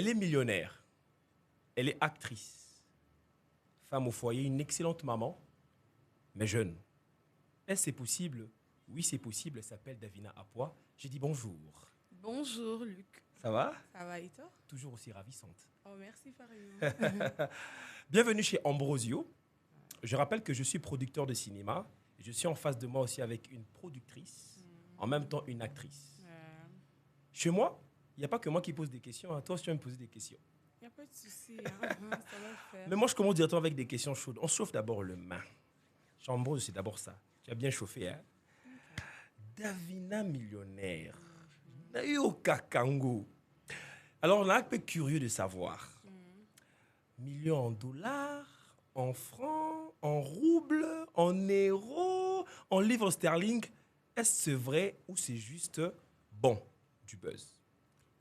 Elle est millionnaire. Elle est actrice. Femme au foyer, une excellente maman, mais jeune. Est-ce c'est possible? Oui, c'est possible. Elle s'appelle Davina Apois. J'ai dit bonjour. Bonjour Luc. Ça va? Ça va et toi? Toujours aussi ravissante. Oh merci pareillement. Bienvenue chez Ambrosio. Je rappelle que je suis producteur de cinéma. Et je suis en face de moi aussi avec une productrice, en même temps une actrice. Chez moi, il n'y a pas que moi qui pose des questions. Hein. Toi aussi, tu vas me poser des questions. Il n'y a pas de souci. Hein. Ça va le faire. Mais moi, je commence directement avec des questions chaudes. On chauffe d'abord le main. Chez Ambrosio, c'est d'abord ça. Tu as bien chauffé, hein? Davina millionnaire. Nayo Kakango. Alors, on est un peu curieux de savoir. Millions en dollars, en francs, en roubles, en euros, en livres sterling. Est-ce vrai ou c'est juste bon du buzz?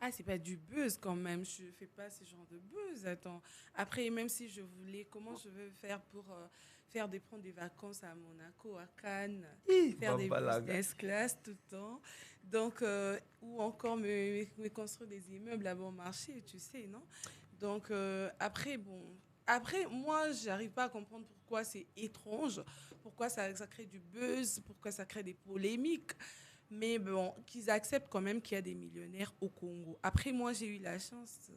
Ah, c'est pas du buzz quand même. Je fais pas ce genre de buzz. Attends. Après, même si je voulais, comment je vais faire pour prendre des vacances à Monaco, à Cannes, faire des business class tout le temps. Donc, ou encore me construire des immeubles à bon marché, tu sais, non? Donc, après, bon. Après, moi, j'arrive pas à comprendre pourquoi c'est étrange, pourquoi ça crée du buzz, pourquoi ça crée des polémiques. Mais bon, qu'ils acceptent quand même qu'il y a des millionnaires au Congo. Après, moi, j'ai eu la chance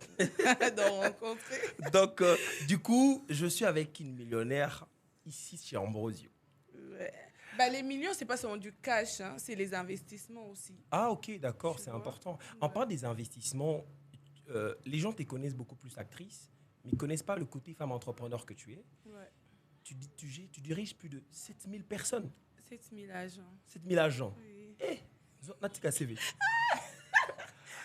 d'en rencontrer. Donc, du coup, je suis avec une millionnaire ici chez Ambrosio. Ouais. Bah, les millions, c'est pas seulement du cash, hein, c'est les investissements aussi. Ah, ok, d'accord, Tu c'est vois? important. En parlant des investissements, les gens te connaissent beaucoup plus actrice, mais ils ne connaissent pas le côté femme entrepreneur que tu es. Ouais. Tu diriges plus de 7000 personnes. 7000 agents. 7000 agents. Oui. Eh, Natika CV.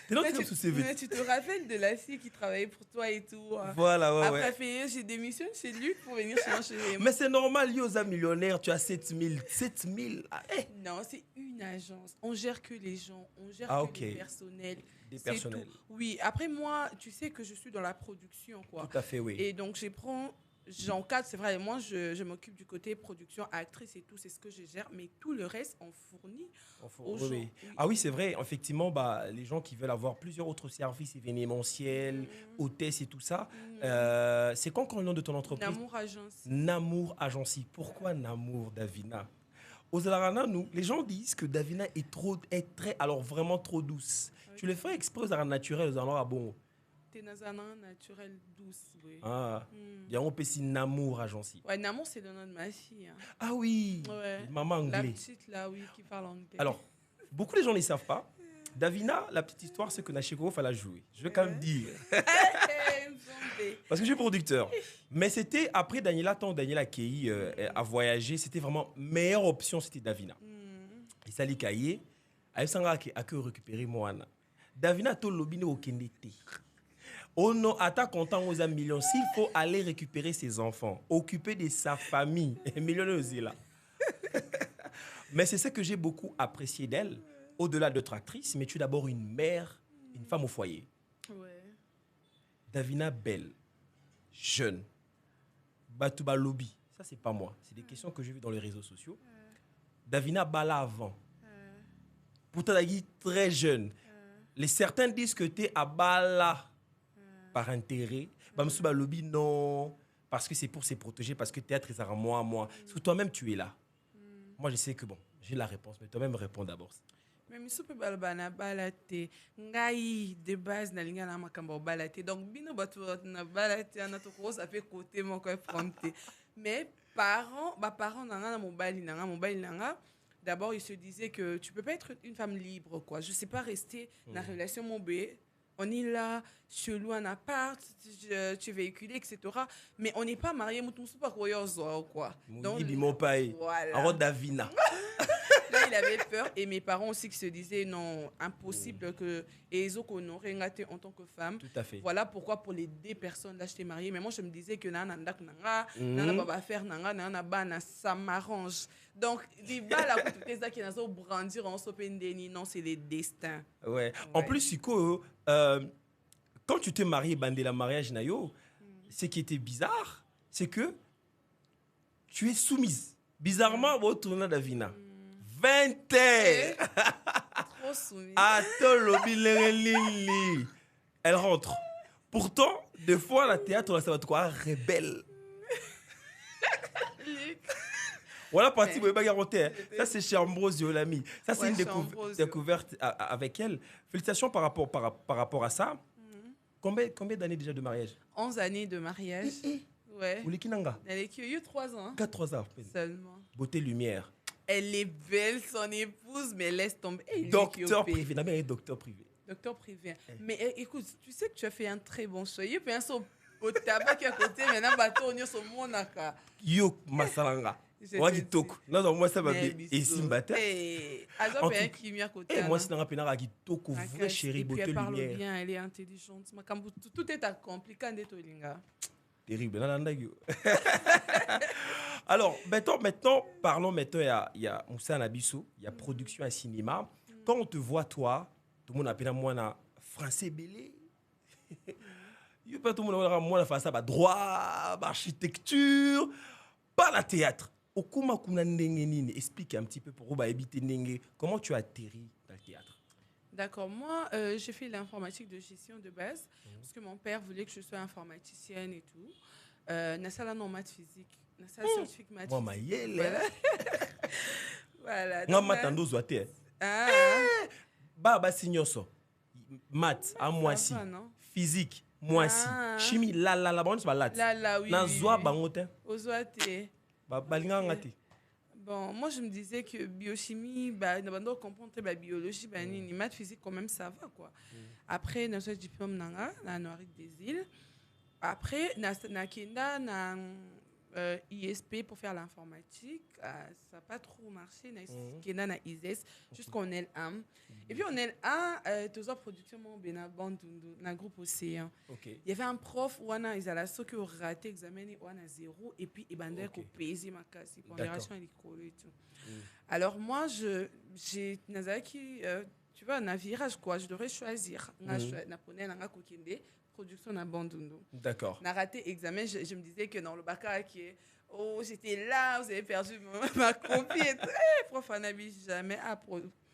T'es là, tu sous CV. Mais tu te rappelles de la fille qui travaillait pour toi et tout. Voilà, ouais, Après, ouais. j'ai démissionné chez Luc pour venir chez Mais c'est normal, Yosa millionnaire, tu as 7000. 7000. Ah, eh. Non, c'est une agence. On gère que les gens, on gère Ah, que ok. les personnels. Des C'est personnels. tout. Oui, après moi, tu sais que je suis dans la production, quoi. Tout à fait, oui. Et donc, j'encadre, c'est vrai, moi, je m'occupe du côté production, actrice et tout, c'est ce que je gère, mais tout le reste, on fournit aux Oui, gens. oui. Oui. Ah oui, c'est vrai. Effectivement, bah, les gens qui veulent avoir plusieurs autres services événementiels, hôtesses et tout ça, c'est quoi encore le nom de ton entreprise? Namour Agence. Namour Agency. Pourquoi Namour, Davina? Aux Alarana, nous, les gens disent que Davina est très, alors vraiment trop douce. Oui. Tu le fais exprès aux Alarana naturels, aux Alarana bon. T'es dans un an naturel douce, oui. Ah, il y a un peu si Namour Agency. Ouais, Namour, c'est le nom de ma fille. Hein. Ah oui, Ouais. maman La anglais. petite, là, oui, qui parle anglais. Alors, beaucoup de gens ne savent pas. Davina, la petite histoire, c'est que Nachiko fallait jouer. Je vais quand même dire. Parce que je suis producteur. Mais c'était après Daniela, tant Daniela Kei a voyagé, c'était vraiment meilleure option, c'était Davina. Et ça, les cahiers, elle s'en a que récupérer moi. Davina, to lobby au Kendete. Oh non, à ta content aux millions. S'il faut aller récupérer ses enfants, occuper de sa famille, millionnaire aussi là. Mais c'est ce que j'ai beaucoup apprécié d'elle, au-delà d'être actrice, mais tu es d'abord une mère, une femme au foyer. Ouais. Davina belle, jeune, Batouba lobby. Ça, c'est pas moi. C'est des questions que j'ai vues dans les réseaux sociaux. Davina Bala avant. Pourtant, elle est très jeune. Certains disent que tu es à Bala par intérêt. Bamsouba lobby, non. Parce que c'est pour se protéger, parce que théâtre, c'est à moi. Parce que toi-même, tu es là. Moi, je sais que bon, j'ai la réponse, mais toi-même, réponds d'abord. Mais miso pe balbana balate ngai de base na linga na makamba balate donc bino batu na balate na to ko ça fait côté mon ko fronté mais parents nanga mobile nanga d'abord ils se disaient que tu peux pas être une femme libre quoi je sais pas rester dans la relation mobile. On est là, chelou en appart, tu es véhiculé, etc. Mais on n'est pas mariés, nous ne sommes pas quoi. Donc, voilà. Alors, Davina. Là, il avait peur. Et mes parents aussi qui se disaient, non, impossible que... Et ils ont honoré en tant que femme. Tout à fait. Voilà pourquoi pour les deux personnes, là, je t'ai mariée. Mais moi, je me disais que ça m'arrange. Donc, les balles, brandir en sopendeni, non, c'est les destins. Ouais. En plus, Siko, quand tu t'es marié, bandé la mariage, Nayo, ce qui était bizarre, c'est que tu es soumise. Bizarrement, au tournoi d'Avina. 20 ans. Trop soumise. Attends, elle rentre. Pourtant, des fois, la théâtre, ça va être quoi? Rebelle. Voilà, partie, vous pouvez. Ça, c'est chez Ambrosio, l'ami. Ça, c'est une découverte avec elle. Félicitations par rapport à ça. Combien d'années déjà de mariage? 11 années de mariage. Ouais. Ou les Kinanga? Elle a eu 3 ans. 3 ans. Seulement. Beauté, lumière. Elle est belle, son épouse, mais laisse tomber. Docteur privé. Non, mais docteur privé. Docteur privé. Mais écoute, tu sais que tu as fait un très bon choix. Il y a un au tabac qui est à côté, maintenant, bateau, on est sur mon aka. Yo, Masalanga. Wagi toku. Non, moi, ça va bien. Et Simbata. Alors, il y a un qui à côté. Moi, c'est un peu Wagi toku, vrai chérie, beauté, lumière. Elle parle bien, elle est intelligente. Tout est accompli quand elle est Tolinga. Terrible. Alors, maintenant, parlons maintenant, il y a Moussa Nabisso, il y a production à cinéma. Quand on te voit, toi, tout le monde appelle moi un français belé. Il n'y a pas tout le monde qui moi faire ça, droit, architecture, pas la théâtre. Explique un petit peu pour vous éviter comment tu as atterri dans le théâtre. D'accord. Moi, j'ai fait l'informatique de gestion de base parce que mon père voulait que je sois informaticienne et tout. Nasala non maths physique. Nasala scientifique maths physique. Voilà. Non, maths Baba signoso. Maths, à moi si. Physique, moi si. Chimie, la, bon, c'est pas là. Là, oui. Nanzoa, bangote. Ozoate. Bon, moi, je me disais que biochimie, on comprend très bien biologie, ni maths physique, quand même, ça va, quoi. Après, dans ce diplôme, na Noirique des îles. Après, na Kenda, na ISP pour faire l'informatique. Ça n'a pas trop marché. Na Kenda, na ISES, jusqu'en L1. Et puis, en L1, tous les productions, dans le groupe Océan. Il y avait un prof, ils avaient ceux qui ont raté l'examen, ils ont 0. Et puis, ils ont payé ma casse. Pondération et et tout. Alors, moi, j'ai tu vois, un virage, quoi. Je devrais choisir. Production na Bandundu. D'accord. Na raté examen, je me disais que dans le bac j'étais là, vous avez perdu ma copie. Prof n'avait jamais à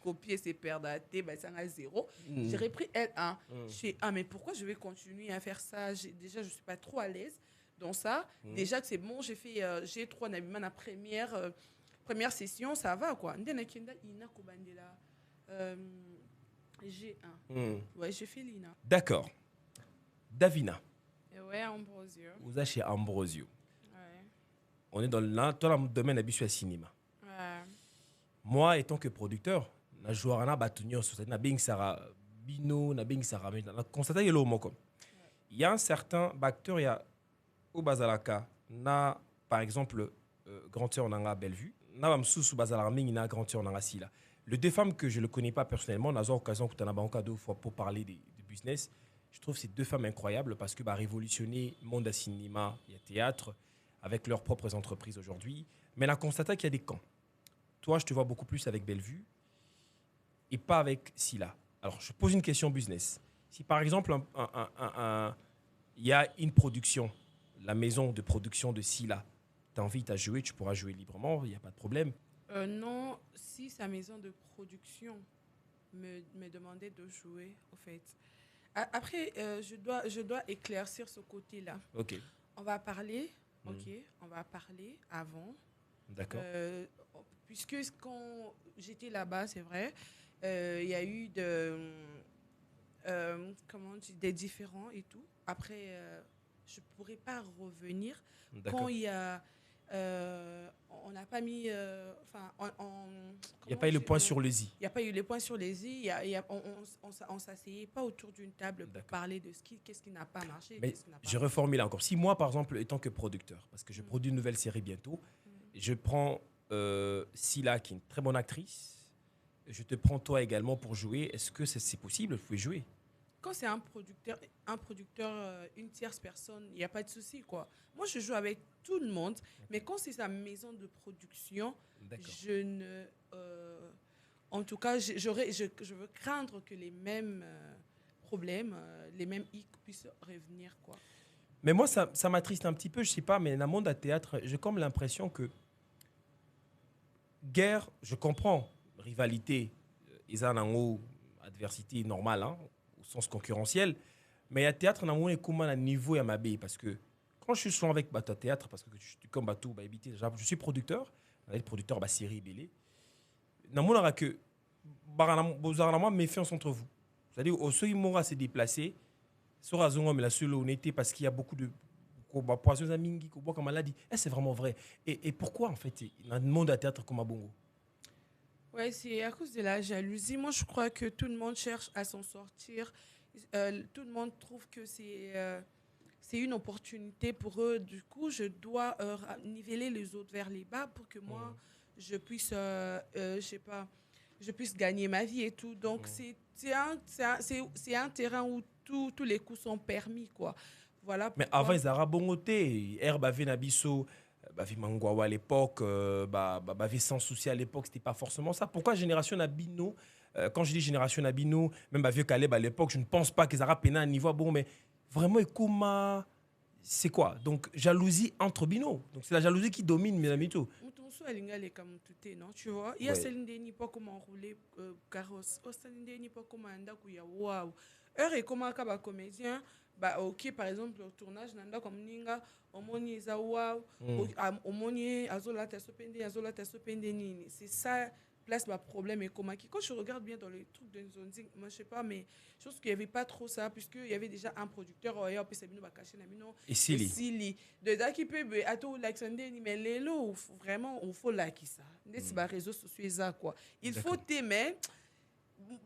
copier ses paires d'athées, ça a 0. J'ai repris L1. Je suis mais pourquoi je vais continuer à faire ça? Déjà, je suis pas trop à l'aise dans ça. Déjà que c'est bon, j'ai fait G3 na la première session, ça va quoi. G1. Ouais, j'ai fait l'INA. D'accord. Davina. Ouais, Ambrosio. Vous êtes chez Ambrosio. Ouais. On est dans le domaine habituel cinéma. Ouais. Moi, étant que producteur, je joue à la bâtonnière, na bing sara bino, na bing sara mais na constaté le mot comme. Il y a un certain acteur, il y a au Bazalaka, na par exemple Grand Sœur Nanga Bellevue, na bamsou sous Bazalaka ming na Grand Sœur Nanga Sila. Les deux femmes que je ne connais pas personnellement, on a eu l'occasion de fois pour parler de business. Je trouve ces deux femmes incroyables parce que révolutionner le monde du cinéma et du théâtre avec leurs propres entreprises aujourd'hui. Mais on a constaté qu'il y a des camps. Toi, je te vois beaucoup plus avec Bellevue et pas avec Sila. Alors, je pose une question business. Si par exemple, il y a une production, la maison de production de Sila t'invite à jouer, tu pourras jouer librement, il n'y a pas de problème. Non, si sa maison de production me demandait de jouer, au fait. Après, je dois éclaircir ce côté-là. Ok. On va parler, on va parler avant. D'accord. Puisque quand j'étais là-bas, c'est vrai, il y a eu des différends et tout. Après, je ne pourrais pas revenir quand il y a... on n'a pas mis... il n'y a pas eu le point sur les i. Il n'y a pas eu le point sur les i. On ne s'asseyait pas autour d'une table pour parler de qu'est-ce qui n'a pas marché. Mais je reformule encore. Si moi, par exemple, étant que producteur, parce que je produis une nouvelle série bientôt, je prends Sila, qui est une très bonne actrice, je te prends toi également pour jouer. Est-ce que c'est possible? Vous pouvez jouer. Quand c'est un producteur, une tierce personne, il n'y a pas de souci, quoi. Moi, je joue avec tout le monde, mais quand c'est sa maison de production, je ne... en tout cas, je veux craindre que les mêmes problèmes, les mêmes hic puissent revenir, quoi. Mais moi, ça m'attriste un petit peu, je ne sais pas, mais dans le monde du théâtre, j'ai comme l'impression que guerre, je comprends, rivalité, adversité normale, hein, au sens concurrentiel, Mais il y a théâtre, dans mon comment à niveau et à ma baie. Parce que quand je suis souvent avec Bateau Théâtre, parce que je suis comme Bateau, je suis producteur, producteur de série Bélé. Dans mon aura que, vous avez méfiance entre vous. C'est-à-dire, au ceux qui m'aura se déplacer, sur raison, mais la seule honnêteté, parce qu'il y a beaucoup de poissons à mingi, comme maladie. C'est vraiment vrai. Et pourquoi, en fait, dans le monde à théâtre comme à Bongo? Ouais, c'est à cause de la jalousie. Moi, je crois que tout le monde cherche à s'en sortir. Tout le monde trouve que c'est une opportunité pour eux. Du coup, je dois niveler les autres vers les bas pour que moi, je puisse, je sais pas, je puisse gagner ma vie et tout. Donc, c'est un terrain où tous les coups sont permis, quoi. Voilà mais pourquoi. avant, ils avaient bongoté. Herbe avait Nabiso, avait Mangwawa à l'époque, avait sans souci à l'époque, c'était pas forcément ça. Pourquoi Génération Nabino quand je dis Génération Nabino, même Vieux Caleb à l'époque, je ne pense pas qu'ils aient péné à un niveau bon, mais vraiment, comment. C'est quoi? Donc, jalousie entre Bino. Donc, c'est la jalousie qui domine, mes amis. Tout. Non, tu vois, il y a Céline Denis pas comment rouler carrosse. Oh, Céline Denis pas comment il y a waouh. Heure et comment un comédien, bah ok, par exemple, le tournage nanda comme ninga, omoni eza waouh, omoni azola ta sopende nini. C'est ça. Place ma problème et comment quand je regarde bien dans les trucs de Nzonzi, moi je sais pas, mais je pense qu'il n'y avait pas trop ça puisque il y avait déjà un producteur puis c'est va cacher et Sili de da qui peut à tout l'accender mais les lots vraiment on faut liker ça des réseaux sociaux ça quoi il faut t'aimer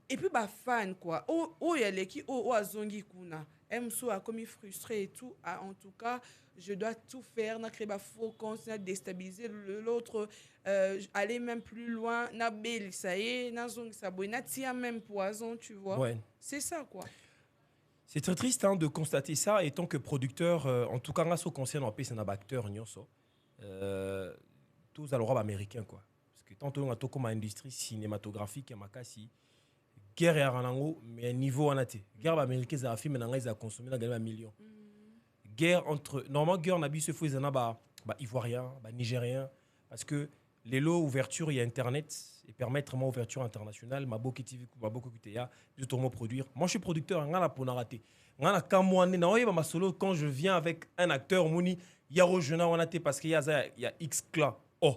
et puis bah fan quoi il y a les qui azongi kuna MSO a comme frustré et tout en tout cas je dois tout faire na créer ba faux compte na déstabiliser l'autre aller même plus loin na bel ça y est na zong ça boy na tia même poison tu vois c'est ça quoi. C'est très triste de constater ça étant que producteur en tout cas en ce qui concerne en pays c'est un acteur nyonso tous alors américain quoi parce que tantôt on a tout comme industrie cinématographique et makasi guerre et aranango mais niveau en athée guerre américaine ça a film maintenant ils a consommé dans un million guerre entre normalement guerre n'a se fait bah ivoirien bah nigérien parce que les lots ouverture il y a internet et permettre moi ouverture internationale ma beaucoup TV ma beaucoup QTA juste au produire moi je suis producteur on a pour rater on a quand moi ma solo quand je viens avec un acteur moni il y a rejoint on a parce qu'il y a X clan oh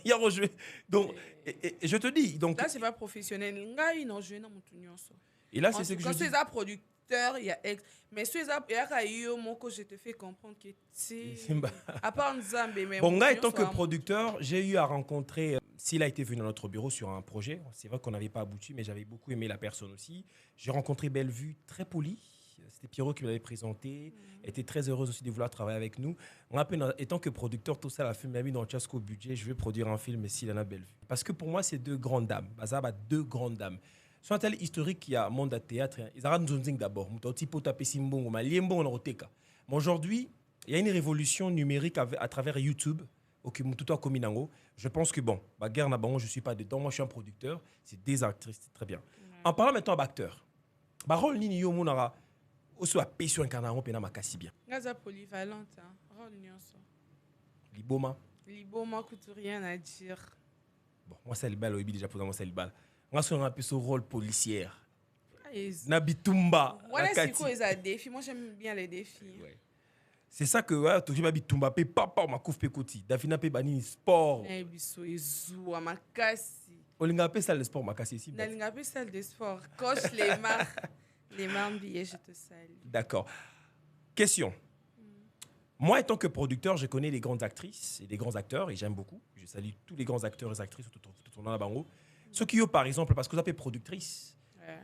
il y a rejoué donc et je te dis donc là c'est pas professionnel ngai non joué dans mon et là c'est ce que je dis c'est ça producteur il y a ex mais ceux ça mon que je te fais comprendre que c'est à part Nzambe mais bon gars en tant que producteur j'ai eu à rencontrer s'il a été venu dans notre bureau sur un projet c'est vrai qu'on n'avait pas abouti mais j'avais beaucoup aimé la personne aussi j'ai rencontré Bellevue très polie. C'était Pierrot qui me l'avait présenté. Elle était très heureuse aussi de vouloir travailler avec nous. On a étant que producteur, tout ça, la film m'a mis dans le Chasco budget. Je vais produire un film s'il en a Bellevue. Parce que pour moi, c'est deux grandes dames. Bazaba, deux grandes dames. Sur un tel historique qui a monde à théâtre, ils ont Nzonzing d'abord. Mais aujourd'hui, il y a une révolution numérique à travers YouTube. Je pense que bon, guerre n'a je ne suis pas dedans. Moi, je suis un producteur. C'est des actrices, c'est très bien. En parlant maintenant d'acteurs, rôle Nini Yo Mounara. Aussi à payer sur un canard, on peut pas casser bien. Gaza polyvalente, rôle nyonso. Liboma coûte rien à dire. Bon, moi c'est le bal, déjà pour moi c'est le bal. Moi c'est un peu ce rôle policière. Nabitumba. Voilà c'est quoi les défis. Moi j'aime bien les défis. Ouais. C'est ça que ouais, toujours Nabitumba pe papa ma couf pe koti. Dafina pe bani sport. Biso ezu amakasi. Olinga pe salle de sport makasi ici. Olinga pe salle de sport. Coche les marques. Les marques billets, je te salue. D'accord. Question. Moi, étant que producteur, je connais les grandes actrices et les grands acteurs et j'aime beaucoup. Je salue tous les grands acteurs et actrices tout au long de la bango. Ceux qui ont, par exemple, parce que vous appelez productrice,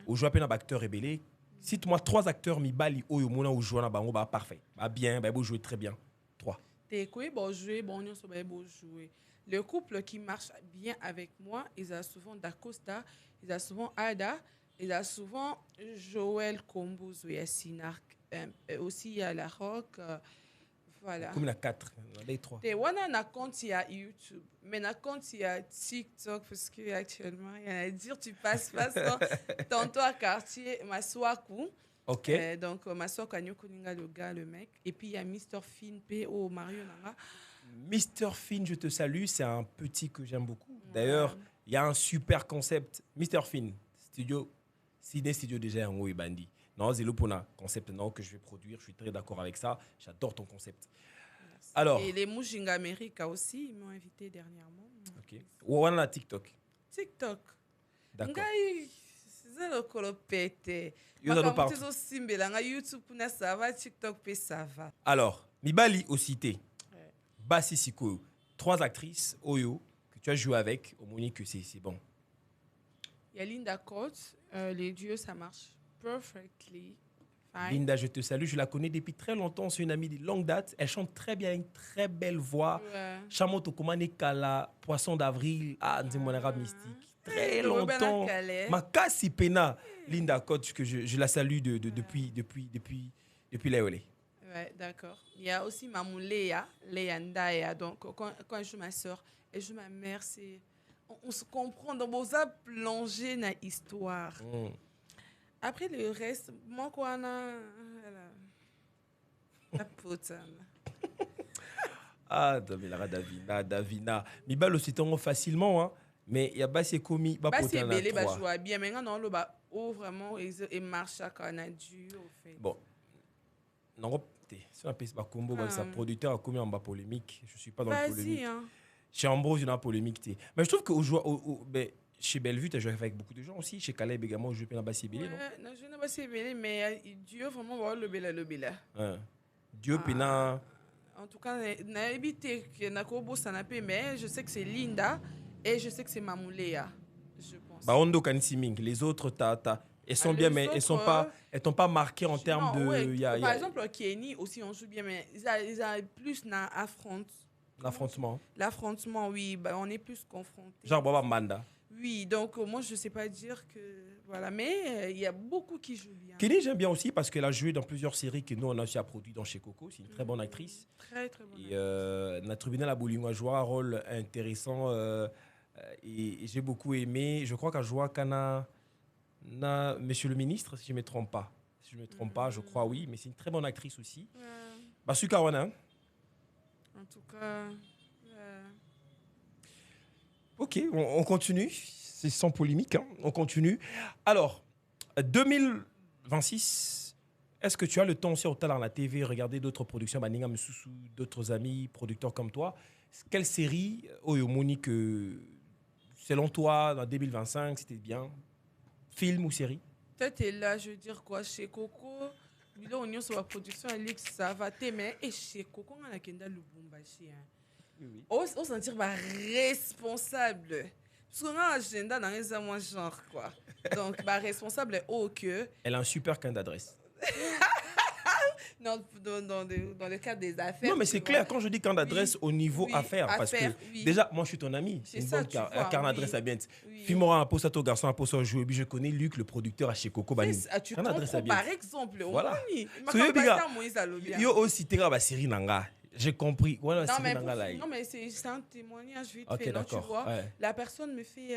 ou je appelle un acteur rébellé, cite-moi 3 acteurs mi bali ou yomona ou jouer dans bango, bah parfait. Bah bien, bah vous jouez très bien. 3. T'es quoi, bon jouer, bon on se beau jouer. Le couple qui marche bien avec moi, ils ont souvent Dacosta, ils ont souvent Ada. Il a souvent Joël Combouz, il y a Sinark, aussi il y a La Rock, voilà. Comme il y a 4, les 3. Et on a un compte, il y a YouTube, mais un compte, il y a TikTok, parce qu'actuellement, il y a à dire, tu passes tantôt à quartier, Maswaku. Ok. Donc, Maswaku, Anyokoninga, le gars, le mec. Et puis, il y a Mr. Finn, P.O. Mario Nanga. Mr. Finn, je te salue, c'est un petit que j'aime beaucoup. D'ailleurs, il y a un super concept. Mr. Finn, studio. Ciné Studio déjà en haut bandi. Non, Zelo Pona, concept non, que je vais produire. Je suis très d'accord avec ça. J'adore ton concept. Merci. Alors. Et les Mujinga America aussi, ils m'ont invité dernièrement. Ok. Ou on a TikTok. TikTok. D'accord. Ngai, c'est le colopete. Yo za do partout. Makamutizo simbela nga YouTube na ça va, TikTok pe ça va. Alors, Mibali au cité. Ouais. Bassi Siko. 3 actrices, Oyo, que tu as joué avec. Au Monique, que c'est bon. Il y a Linda Coates, les dieux, ça marche perfectly. Fine. Linda, je te salue. Je la connais depuis très longtemps. C'est une amie de longue date. Elle chante très bien, une très belle voix. Ouais. Chamoto Komane Kala, Poisson d'avril, mon arabe mystique. Très longtemps. Makasi Pena. Linda Coates, que je la salue depuis Léolé. Ouais, d'accord. Il y a aussi Mamou Léa Ndaya. Donc, quand je joue ma soeur et je joue ma mère, on se comprend. Donc, on a plongé dans l'histoire. Après le reste, moi, quoi, la potane. Ah, Davina. Mibal aussi tombe facilement, hein. Mais il y a Bassi Komi, Bassi Belé, bah joue bien. Maintenant, non, le bah, oh, vraiment, il marche à Canadu, au fait. Bon. Non, c'est un peu combo, sa producteur a commis en bas polémique. Je suis pas dans la polémique. Hein. Chez Ambrose, il y a une polémique. Mais je trouve que chez Bellevue, tu as joué avec beaucoup de gens aussi. Chez Caleb également, je joue dans Bassi Belé, non? Je joue dans Bassi Belé, mais Dieu, vraiment, le Bela. Dieu, Pena. En tout cas, n'a évité que Nakobo Sanapé, mais je sais que c'est Linda et je sais que c'est Mamouléa, je pense. Ondo Kansiming, les autres, elles sont bien, mais elles t'ont pas marqué en termes de. Ouais, par exemple, Kenny aussi, on joue bien, mais ils ont plus l'affrontement. L'affrontement, oui, bah, on est plus confrontés. Genre Baba Manda. Oui, donc moi, je sais pas dire que. Voilà, mais il y a beaucoup qui jouent bien. Kenny, j'aime bien aussi parce qu'elle a joué dans plusieurs séries que nous, on a aussi produit dans chez Coco. C'est une très bonne actrice. Très, très bonne actrice. Et notre tribunal à Boulogne a joué un rôle intéressant et j'ai beaucoup aimé. Je crois qu'elle joue à Monsieur le ministre, si je ne me trompe pas. Si je ne me trompe pas, je crois oui, mais c'est une très bonne actrice aussi. Basu Kawana. En tout cas. Ok, on continue. C'est sans polémique, hein. On continue. Alors, 2026, est-ce que tu as le temps aussi au talent à la TV, regarder d'autres productions, Baninga Msusu, d'autres amis, producteurs comme toi? Quelle série, Monique, selon toi, dans 2025, c'était bien? Film ou série? Toi, tu es là, je veux dire quoi, chez Coco, là, on est sur la production, ça va t'aimer. Et chez Coco, on a Kenda Lubumbashi. Oui. On se sentir responsable. Parce qu'on a un agenda dans les amours genre, quoi. Donc, responsable est que... Elle a un super carnet d'adresse. Non, dans le cadre des affaires. Non, mais c'est clair, quand je dis carnet d'adresse au niveau affaires, parce que déjà, moi, je suis ton ami. C'est une bonne carnet d'adresse à bien. Fimora, un poste à ton garçon, un poste à jouer. Je connais Luc, le producteur à chez Coco Bani. Tu comprends, par exemple. Voilà. Yo aussi, tu as la série Nanga. J'ai compris. Voilà, non, mais c'est un témoignage vite fait. Non, tu vois, la personne me fait...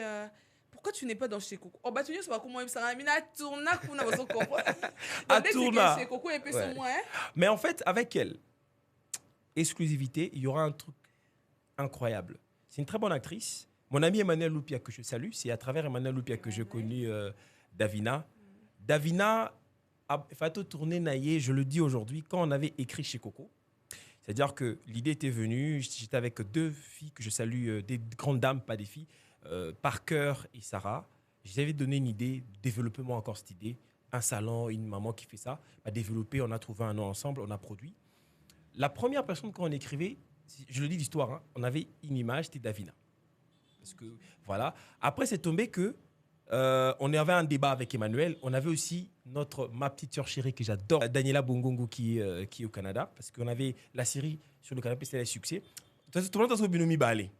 Pourquoi tu n'es pas dans chez Coco? Oh, bah, tu sais pas comment il s'est mis à tourner pour nous comprendre. À tourner. Chez Coco, et puis c'est moi. Mais en fait, avec elle, exclusivité, il y aura un truc incroyable. C'est une très bonne actrice. Mon ami Emmanuel Loupia, que je salue, c'est à travers Emmanuel Loupia que j'ai connu Davina. Davina a fait tourner Naïe, je le dis aujourd'hui, quand on avait écrit chez Coco. C'est-à-dire que l'idée était venue, j'étais avec 2 filles que je salue, des grandes dames, pas des filles, Parker et Sarah. Je les avais donné une idée, développement encore cette idée, un salon, une maman qui fait ça, a développé, on a trouvé un nom ensemble, on a produit. La première personne quand on écrivait, je le dis l'histoire, hein, on avait une image, c'était Davina. Parce que, voilà. Après, c'est tombé que on avait un débat avec Emmanuel. On avait aussi ma petite sœur chérie que j'adore, Daniela Bongongo, qui est au Canada. Parce qu'on avait la série sur le canapé, c'était un succès. Tout le monde a Binomi Balé.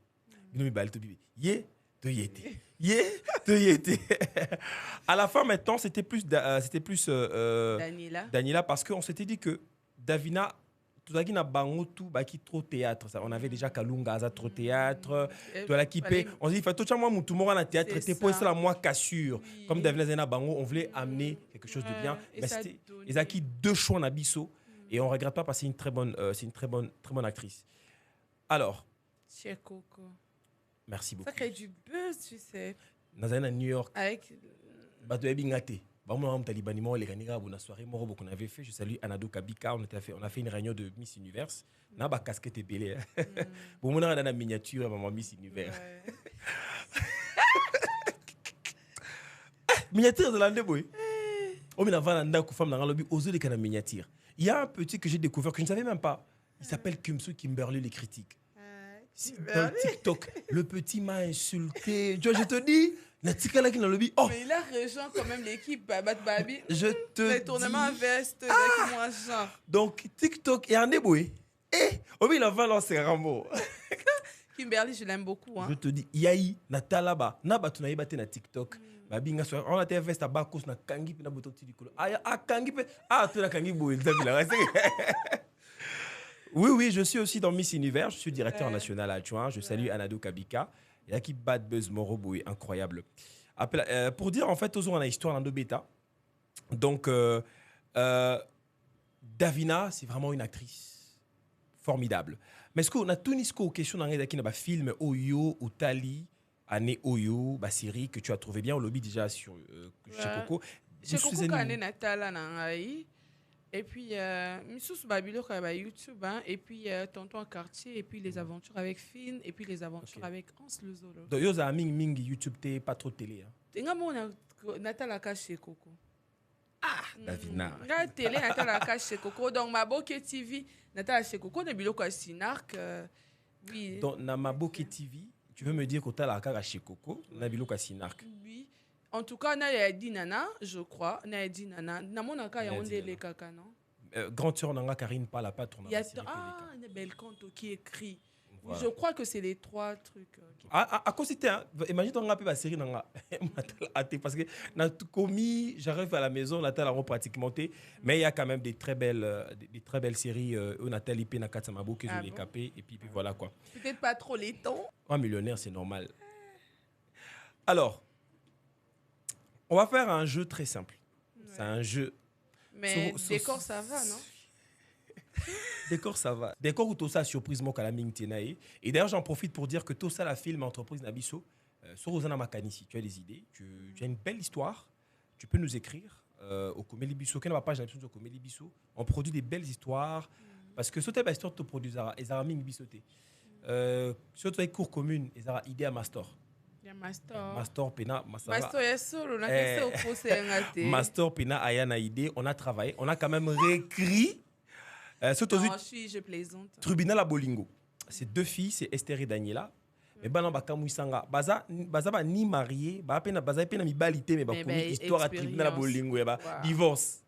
Binomi Balé, à la fin, maintenant, c'était plus Daniela. Parce qu'on s'était dit que Davina, tout ça qui n'a pas qui trop théâtre. Ça. On avait déjà Kalunga, ça trop théâtre. On s'est dit, tout le monde a un théâtre. C'était pour ça, moi, cassure. Oui. Comme Davina Zena Bango, on voulait amener quelque chose de bien. Mais ils ont acquis 2 choix en Abisso. Et on ne regrette pas parce que c'est une très bonne actrice. Alors. Chez Coco. Merci beaucoup. Ça crée du buzz, tu sais. Dans un New York. Avec. Bato Ebingate. on talibaniment les gars bonne soirée moro qu'on avait fait. Je salue Anado Kabika, on a fait une réunion de Miss Univers. Na ba casquette est belle. Bon on a dans la miniature maman Miss Univers. Miniature de l'année boy. On m'a vendu un femme dans le lobby aux yeux de la miniature. Il y a un petit que j'ai découvert que je ne savais même pas. Il s'appelle Kumsu Kimberly les critiques. Dans TikTok, le petit m'a insulté. Tu vois, je te dis, la tika là qui dans le lobby. Oh. Mais il a rejoint quand même l'équipe Babat Babi. Je te les tournements dis. veste, moins genre. Donc TikTok et un déboué. Et au il a lancé Rambo. Kimberly, je l'aime beaucoup. Hein. Je te dis, Yaï, Natala ba, Naba tu n'as pas na TikTok. Babi nga so, on a été veste à Bakos na Kangi na boto ti dikolo. Ah Kangi pe, ah tu na Kangi boy, Oui, je suis aussi dans Miss Univers. Je suis directeur national adjoint. Je salue Anado Kabika. Il y a qui bad buzz Morobo, incroyable. Pour dire, en fait, on a histoire dans bêta. Donc, Davina, c'est vraiment une actrice formidable. Mais est-ce qu'on a tout nisco question dans un film Oyo ou Tali, année Oyo, série que tu as trouvé bien au lobby déjà sur chez Coco. Chez Coco, quand on est Natala Nangaï. Et puis, Missous Babilo qui est YouTube, hein, et puis Tonton en quartier, et puis les aventures avec Finn, et puis les aventures avec Hans le Zolo. Donc, vous avez Ming YouTube, t'es pas trop télé. Tu as Natala chez Coco. Ah, Davina. La télé, Natala chez Coco. Donc, Maboke TV, Natala chez Coco, de Bilo Sinark. Oui. Donc, na Maboke TV, tu veux me dire que tu as la carte chez Coco, na Bilo Sinark. Oui. En tout cas, on a dit Nana, je crois. On a dit Nana. Dans mon cas, il y a un délai caca, non? Grande sœur Nanga Karine pas la patronne. Il y a une belle conte qui écrit. Voilà. Je crois que c'est les 3 trucs. À cause c'était, imagine ton rappel la série Nanga. Parce que na commis, j'arrive à la maison, Natal a pratiquement monté, mais il y a quand même des très belles séries. Natal IP na Katsamabo que je l'ai capé et puis voilà quoi. Peut-être pas trop les temps. Un millionnaire, c'est normal. Alors. On va faire un jeu très simple. Ouais. C'est un jeu. Mais décor, ça va, non? Décor, ça va. Décor ou tout ça, surprise, moi, Kalaming Tenae. Et d'ailleurs, j'en profite pour dire que tout ça, la film entreprise Nabiso, sur Rosana Makani, si tu as des idées, tu as une belle histoire, tu peux nous écrire au Comélie Bisso. Quelle est ma page d'absence au Comélie Bisso? On produit des belles histoires. Parce que ce type d'histoire, tu produis Ezara Ming Bissoté. Surtout avec cours commune, Ezara idée à Master. Master Pena Master Pena Ayana idée, on a travaillé, on a quand même réécrit je plaisante. Tribunal à Bolingo. Ces 2 filles, c'est Esther et Daniela. Mais bana bakamu sanga baza ni marié, baza pena mi balité mais bakomi histoire à tribunal à Bolingo et divorce.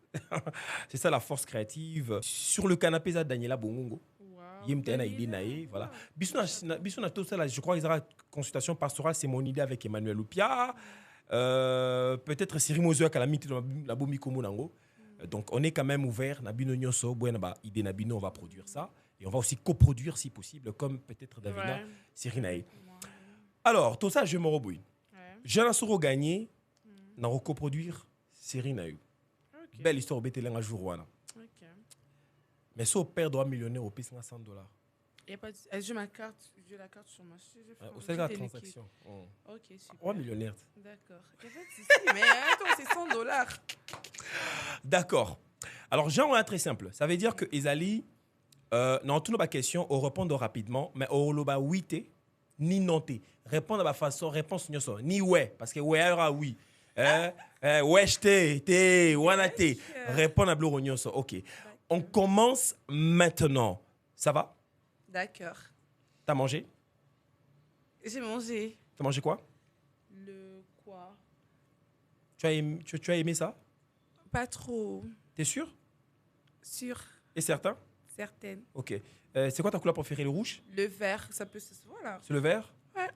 C'est ça la force créative. Sur le canapé ça Daniela Bongongo. Voilà. Bisous tout ça là, je crois qu'ils aura consultation pastorale, c'est mon idée avec Emmanuel Loupia. Peut-être Siri Mozo à la mythe de la Bomi Komonango. Donc on est quand même ouvert. Nabino Nyoso, idée Nabino, on va produire ça et on va aussi coproduire si possible, comme peut-être Davina, Siri Nae. Alors tout ça je me rebouille. J'ai un soro gagné, n'a coproduire Siri Nae. Belle histoire au BTL un jour voilà. Mais si on perd 3 millionnaires, on paye $100. J'ai la carte sur ma chaise. C'est la transaction. Ok, super. 3 millionnaires. D'accord. Mais attends, c'est $100. D'accord. Alors, genre, très simple. Ça veut dire que Ezali, dans toute ma question, on répond rapidement, mais on va oui, ni non. Répondre à ma façon, réponse ni ouais, parce que ouais, alors oui. Ouais, je wanate. Répondre à Blorognoso. Ok. On commence maintenant. Ça va? D'accord. T'as mangé? J'ai mangé. T'as mangé quoi? Le quoi? Tu as aimé ça? Pas trop. T'es sûr? Sûr. Et certain? Certaine. Ok. C'est quoi ta couleur préférée? Le rouge? Le vert, ça peut se... Voilà. C'est le vert? Ouais.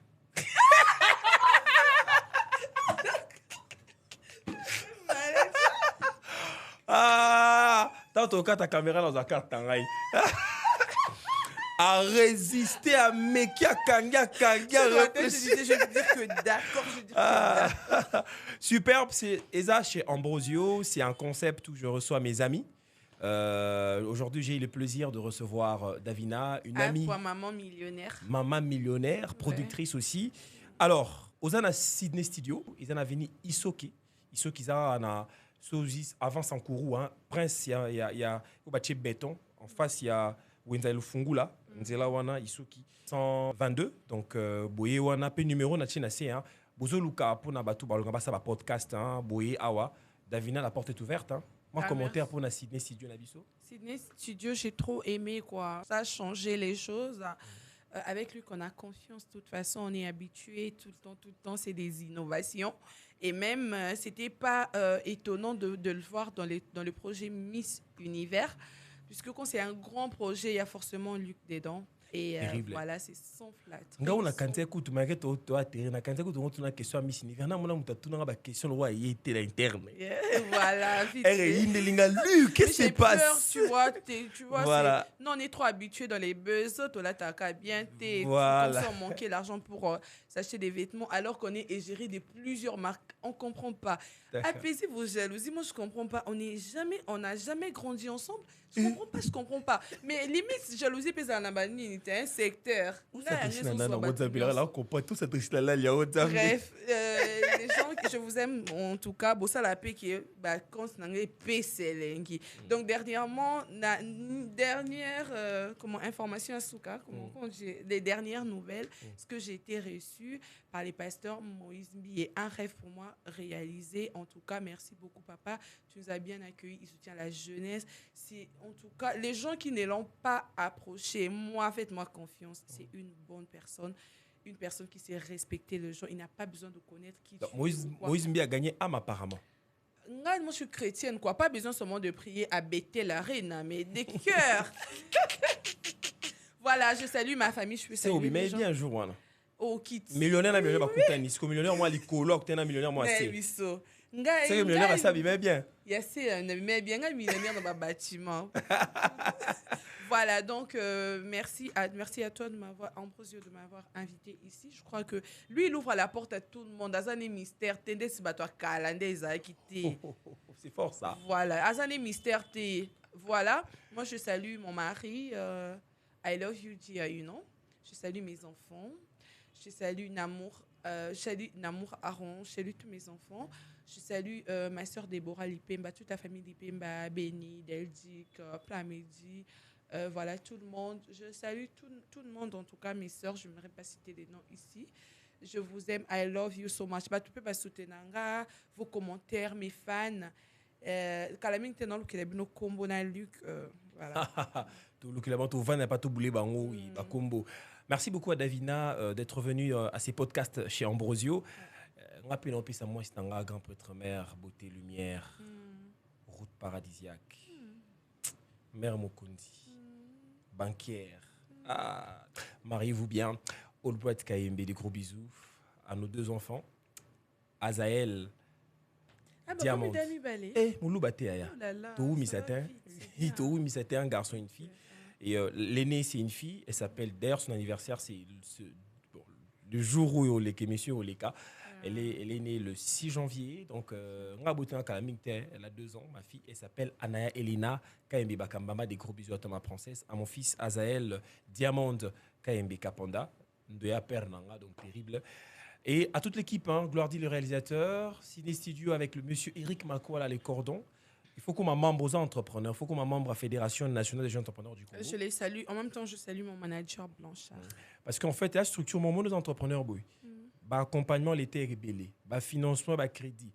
Ah! Dans ton cas, ta caméra dans la carte, t'enraille. À résister à Mekia Kanga. Je veux dire que d'accord. Superbe, c'est Eza chez Ambrosio. C'est un concept où je reçois mes amis. Aujourd'hui, j'ai eu le plaisir de recevoir Davina, une amie. Maman millionnaire. Maman millionnaire, productrice aussi. Alors, aux Sydney Studio, ils en ont venu Isoki. Isoki, Sozis, avant Sankourou, hein. Prince, il y a Obaché Béton. En face, il y a Wenza Lufungula. Nzela Wana, Isuki. 122. Donc, Boye Wana, pe numéro na chinase, hein. Bozo Luka, pour na batu, balongaba, ça va podcast, hein. Boye Awa. Davina, la porte est ouverte, hein. Moi, commentaire pour na Sydney Studio Nabiso. Sydney Studio, j'ai trop aimé, quoi. Ça a changé les choses. Avec lui, qu'on a confiance. De toute façon, on est habitué tout le temps, c'est des innovations. Et même, c'était pas étonnant de le voir dans le projet Miss Univers, puisque quand c'est un grand projet, il y a forcément Luc dedans. Et voilà, c'est sans flatte. Nga on a kanté écoute mais to atterrir na kanté écoute on a question à Miss Univers na mona muta tuna ba question le roi y était l'interne. Voilà, vite. Luc, qu'est-ce qui se passe? Tu vois, voilà. Non, on est trop habitué dans les buzz, toi là t'as qu'à bien voilà. Comme ça on manquait l'argent pour s'acheter des vêtements alors qu'on est égérie de plusieurs marques, on comprend pas. Apaisez vos jalousies, moi je comprends pas, on n'a jamais grandi ensemble. Je comprends pas. Mais limite, jalousie, c'est un secteur. Bref, les gens que je vous aime, en tout cas, ça la paix qui est quand donc, dernièrement, information à Souka, les dernières nouvelles, ce que j'ai été reçue par les pasteurs Moïse Mbi est un rêve pour moi réalisé. En tout cas, merci beaucoup, papa. Tu nous as bien accueillis. Il soutient la jeunesse. En tout cas, les gens qui ne l'ont pas approché, moi, faites-moi confiance. C'est une bonne personne. Une personne qui sait respecter les gens. Il n'a pas besoin de connaître qui tu es. Moïse Mbi a gagné âme, apparemment. Moi, je suis chrétienne, quoi. Pas besoin seulement de prier à Bethel la reine, mais des cœurs. Voilà, je salue ma famille. Je peux saluer les gens. Mais bien un jour, voilà. Oh, kit. Millionnaire, millionnaire, moi, les colocs, t'es un millionnaire, moi, c'est. C'est que millionnaire, ça vivait bien. Yes, mais bien un millionnaire dans ma bâtiment. Voilà, donc merci à toi de m'avoir, Ambrosio, de m'avoir invité ici. Je crois que lui, il ouvre la porte à tout le monde. Azane mystère, t'es si toi calandais, c'est fort ça. Voilà, Azane mystère, voilà. Moi, je salue mon mari. I love you, Gia, you know. Je salue mes enfants. Je salue Namour. Je salue Namour Aron. Je salue tous mes enfants. Je salue ma soeur Déborah Lipemba, toute la famille Lipemba, Béni, Deldic, Plamedi. Voilà, tout le monde. Je salue tout le monde, en tout cas mes soeurs. Je n'aimerais pas citer les noms ici. Je vous aime. I love you so much. Tu peux pas soutenir vos commentaires, mes fans. Kalaming tenant que les bino combo na Luc. Voilà. Tout le climat tout va pas tout bouler bango ba combo. Merci beaucoup à Davina d'être venue à ces podcasts chez Ambrosio. On appelle en plus à moi c'est un grand prêtre mère, beauté lumière, route paradisiaque. Mère Mokundi. Banquière. Mariez-vous bien. Olboat KMB, des gros bisous à nos deux enfants. Azaël. Diamant. Moulou Batéaya. Toou Misatin. Toou Misatin, un garçon et une fille. Et l'aînée, c'est une fille. Elle s'appelle, d'ailleurs, son anniversaire, c'est le jour où les messieurs ou les cas. Elle est née le 6 janvier. Donc, elle a 2 ans. Ma fille, elle s'appelle Anaya Elina KMB Bakambama. Des gros bisous à ma princesse. À mon fils Azaël Diamond KMB Kapanda. De Pernanga, donc terrible. Et à toute l'équipe, hein, gloire dit le réalisateur, Ciné Studio avec le monsieur Eric Makoala, les cordons. Il faut qu'on m'a membre aux entrepreneurs, il faut qu'on m'a membre à la Fédération nationale des jeunes entrepreneurs du Congo. Je les salue. En même temps, je salue mon manager Blanchard. Parce qu'en fait, la structure, mon nos entrepreneurs, accompagnement, l'été rébellé, financement, crédit,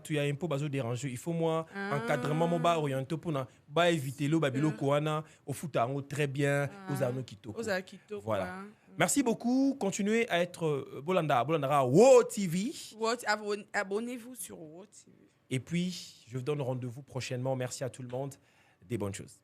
tu y a un peu déranger. Il faut moi encadrement, mon orienté pour éviter le babilo koana au foot très bien aux anneaux Kito. Voilà. Merci beaucoup. Continuez à être Bolandara Wo TV. Abonnez-vous sur Wo TV. Et puis, je vous donne rendez-vous prochainement. Merci à tout le monde. Des bonnes choses.